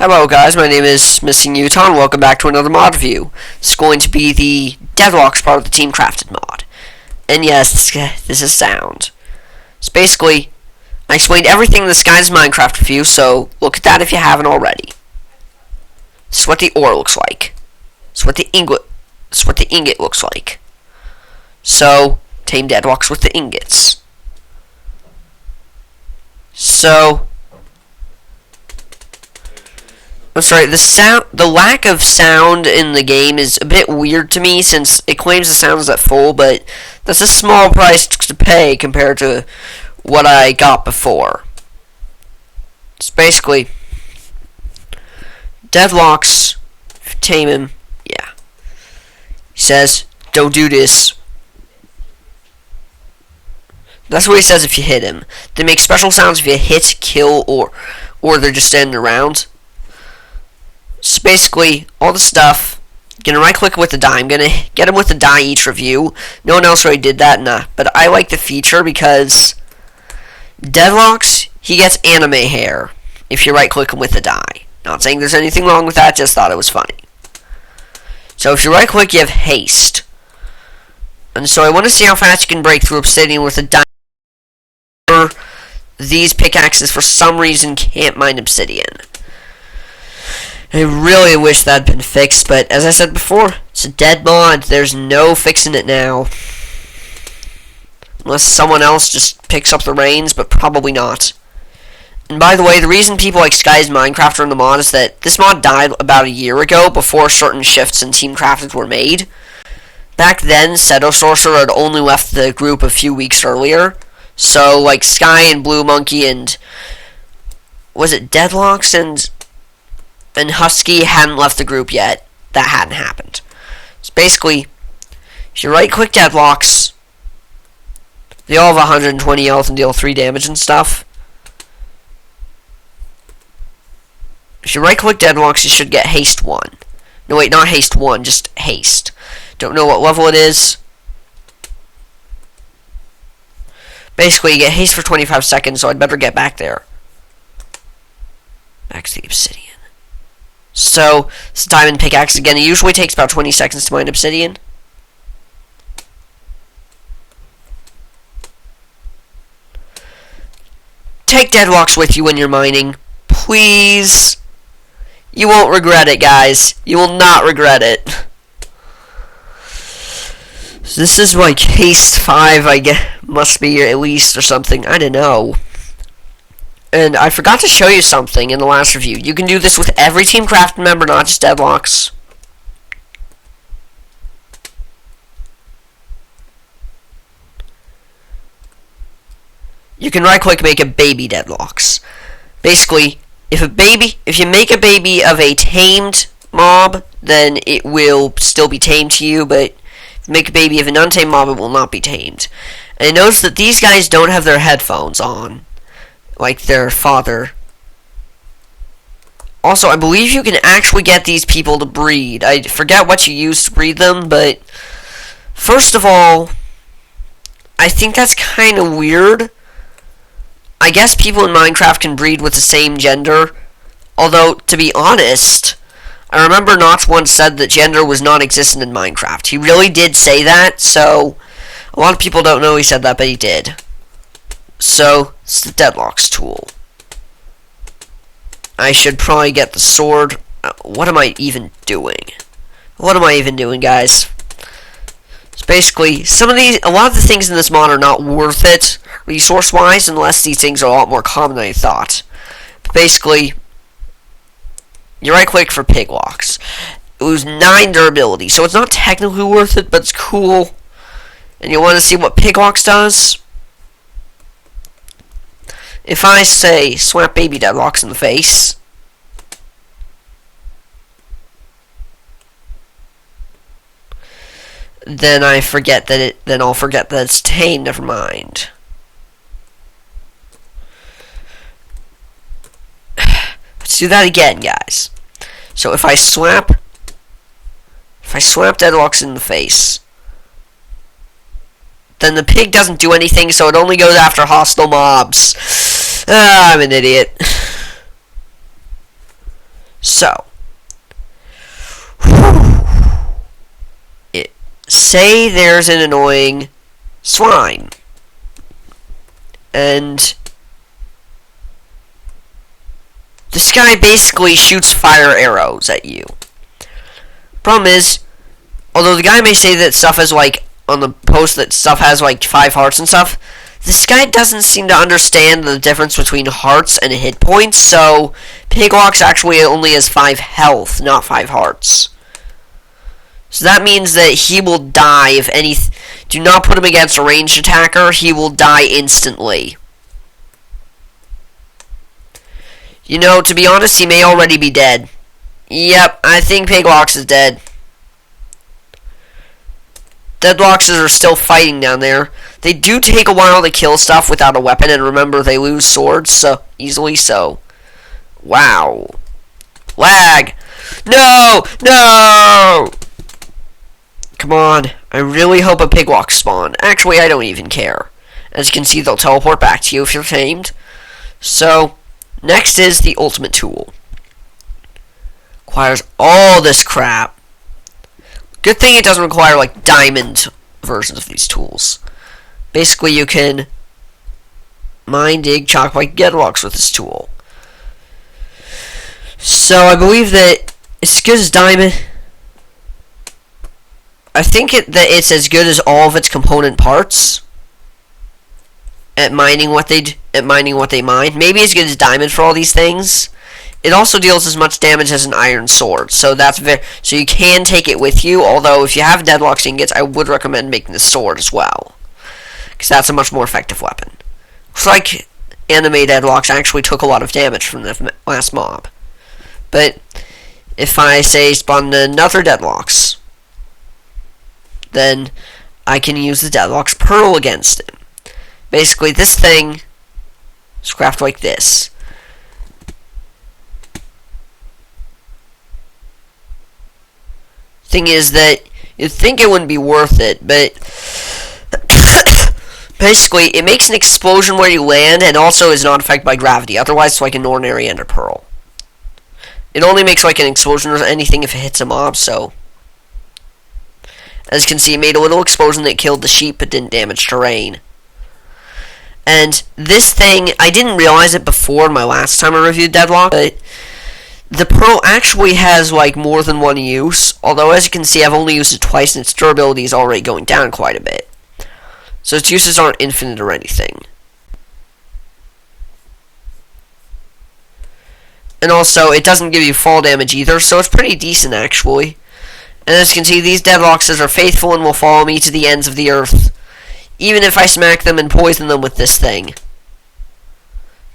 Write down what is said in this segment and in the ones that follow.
Hello guys, my name is Missing Utah and welcome back to another mod review. It's going to be the Deadlox part of the Team Crafted mod. And yes, this is sound. So basically, I explained everything in this guy's Minecraft review, so look at that if you haven't already. This is what the ore looks like. This is what the ingot looks like. So, tame Deadlox with the ingots. So, I'm sorry, the lack of sound in the game is a bit weird to me since it claims the sound is at full, but that's a small price to pay compared to what I got before. It's basically Deadlox, tame him, yeah. He says, don't do this. That's what he says if you hit him. They make special sounds if you hit, kill, or they're just standing around. So basically, all the stuff, gonna right click with the die. I'm gonna get him with the die each review. No one else really did that, but I like the feature because Deadlox, he gets anime hair if you right click him with the die. Not saying there's anything wrong with that, just thought it was funny. So if you right click, you have haste. And so I want to see how fast you can break through obsidian with a die. These pickaxes for some reason can't mine obsidian. I really wish that had been fixed, but as I said before, it's a dead mod. There's no fixing it now. Unless someone else just picks up the reins, but probably not. And by the way, the reason people like Sky's Minecraft are in the mod is that this mod died about a year ago before certain shifts in Team Crafted were made. Back then, Seto Sorcerer had only left the group a few weeks earlier. So, like, Sky and Blue Monkey and... was it Deadlox and Husky hadn't left the group yet. That hadn't happened. So basically, if you right-click Deadlox, they all have 120 health and deal 3 damage and stuff. If you right-click Deadlox, you should get Haste 1. No, wait, not Haste 1, just Haste. Don't know what level it is. Basically, you get Haste for 25 seconds, so I'd better get back there. Back to the obsidian. So, it's a diamond pickaxe again. It usually takes about 20 seconds to mine obsidian. Take Deadlox with you when you're mining. Please. You won't regret it, guys. You will not regret it. So this is like Haste 5, I guess. Must be at least or something. I don't know. And I forgot to show you something in the last review. You can do this with every Team Crafted member, not just Deadlox. You can right-click make a baby Deadlox. Basically, if you make a baby of a tamed mob, then it will still be tamed to you, but if you make a baby of an untamed mob, it will not be tamed. And notice that these guys don't have their headphones on, like their father. Also, I believe you can actually get these people to breed. I forget what you use to breed them, but first of all, I think that's kind of weird. I guess people in Minecraft can breed with the same gender, although, to be honest, I remember Notch once said that gender was non-existent in Minecraft. He really did say that, so a lot of people don't know he said that, but he did. So, it's the Deadlox tool. I should probably get the sword. What am I even doing? What am I even doing, guys? So basically, a lot of the things in this mod are not worth it, resource-wise, unless these things are a lot more common than I thought. But basically, you right-click for Piglocks. It was 9 durability, so it's not technically worth it, but it's cool. And you want to see what Piglocks does? If I say, slap baby Deadlox in the face, then I'll forget that it's tame, never mind. Let's do that again, guys. So if I slap Deadlox in the face, then the pig doesn't do anything, so it only goes after hostile mobs. I'm an idiot. So, say there's an annoying swine, and this guy basically shoots fire arrows at you. Problem is, although the guy may say that stuff is like, on the post that stuff has like 5 hearts and stuff, this guy doesn't seem to understand the difference between hearts and hit points, so Deadlox actually only has 5 health, not 5 hearts. So that means that he will die if any... Do not put him against a ranged attacker, he will die instantly. You know, to be honest, he may already be dead. Yep, I think Deadlox is dead. Deadloxes are still fighting down there. They do take a while to kill stuff without a weapon, and remember, they lose swords so easily, so... Wow. Lag! No! No! Come on. I really hope a Pigwalk spawn. Actually, I don't even care. As you can see, they'll teleport back to you if you're tamed. So, next is the ultimate tool. Requires all this crap. Good thing it doesn't require, like, diamond versions of these tools. Basically, you can mine, dig, chop, like Deadlox with this tool. So, I believe that it's as good as diamond. I think that it's as good as all of its component parts at mining what they mine. Maybe as good as diamond for all these things. It also deals as much damage as an iron sword, so so you can take it with you. Although if you have Deadlox ingots, I would recommend making the sword as well, because that's a much more effective weapon. Looks like anime Deadlox actually took a lot of damage from the last mob. But if I say spawn another Deadlox, then I can use the Deadlox Pearl against him. Basically, this thing is crafted like this. Thing is that you'd think it wouldn't be worth it, but basically, it makes an explosion where you land and also is not affected by gravity. Otherwise, it's like an ordinary ender pearl. It only makes like an explosion or anything if it hits a mob, so... As you can see, it made a little explosion that killed the sheep but didn't damage terrain. And this thing, I didn't realize it before my last time I reviewed Deadlox, but the pearl actually has like more than one use. Although, as you can see, I've only used it twice and its durability is already going down quite a bit. So its uses aren't infinite or anything. And also, it doesn't give you fall damage either, so it's pretty decent actually. And as you can see, these Deadloxes are faithful and will follow me to the ends of the earth, even if I smack them and poison them with this thing.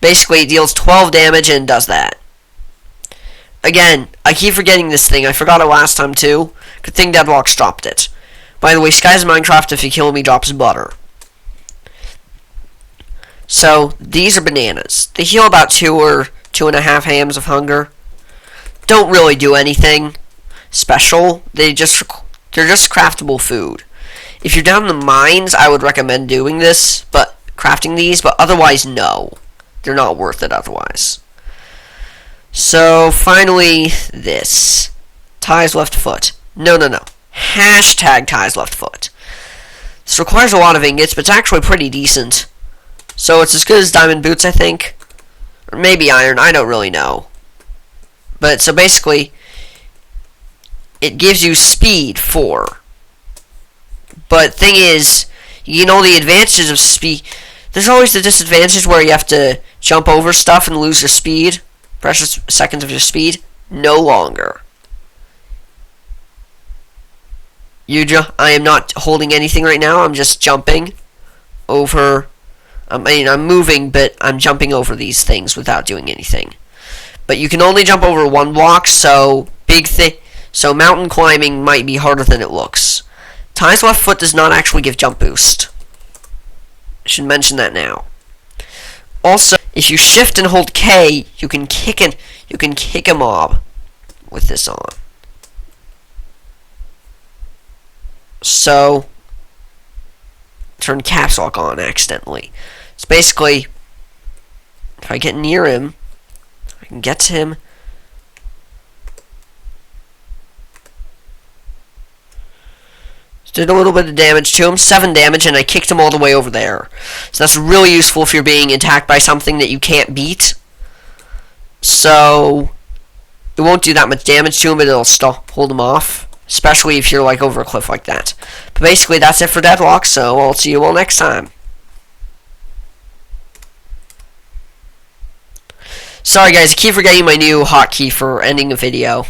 Basically, it deals 12 damage and does that. Again, I keep forgetting this thing. I forgot it last time too. Good thing Deadlox dropped it. By the way, Skies of Minecraft, if you kill me, drops butter. So, these are bananas. They heal about 2 or 2.5 hams of hunger. Don't really do anything special. They're just craftable food. If you're down in the mines, I would recommend doing this, but crafting these, but otherwise, no. They're not worth it otherwise. So, finally, this. Ties left foot. No. Hashtag ties left foot. This requires a lot of ingots, but it's actually pretty decent. So, it's as good as diamond boots, I think. Or maybe iron, I don't really know. But, so basically, it gives you speed 4. But thing is, you know the advantages of speed. There's always the disadvantage where you have to jump over stuff and lose your speed. Precious seconds of your speed. No longer. I am not holding anything right now. I'm just jumping over. I'm moving, but I'm jumping over these things without doing anything. But you can only jump over 1 block, so so mountain climbing might be harder than it looks. Ties left foot does not actually give jump boost. I should mention that now. Also, if you shift and hold K, you can kick a mob with this on. So, turn caps lock on accidentally. It's basically, if I get near him, I can get to him. Did a little bit of damage to him, 7 damage, and I kicked him all the way over there. So that's really useful if you're being attacked by something that you can't beat. So it won't do that much damage to him, but it'll still hold him off. Especially if you're like over a cliff like that. But basically that's it for Deadlox, so I'll see you all next time. Sorry guys, I keep forgetting my new hotkey for ending a video.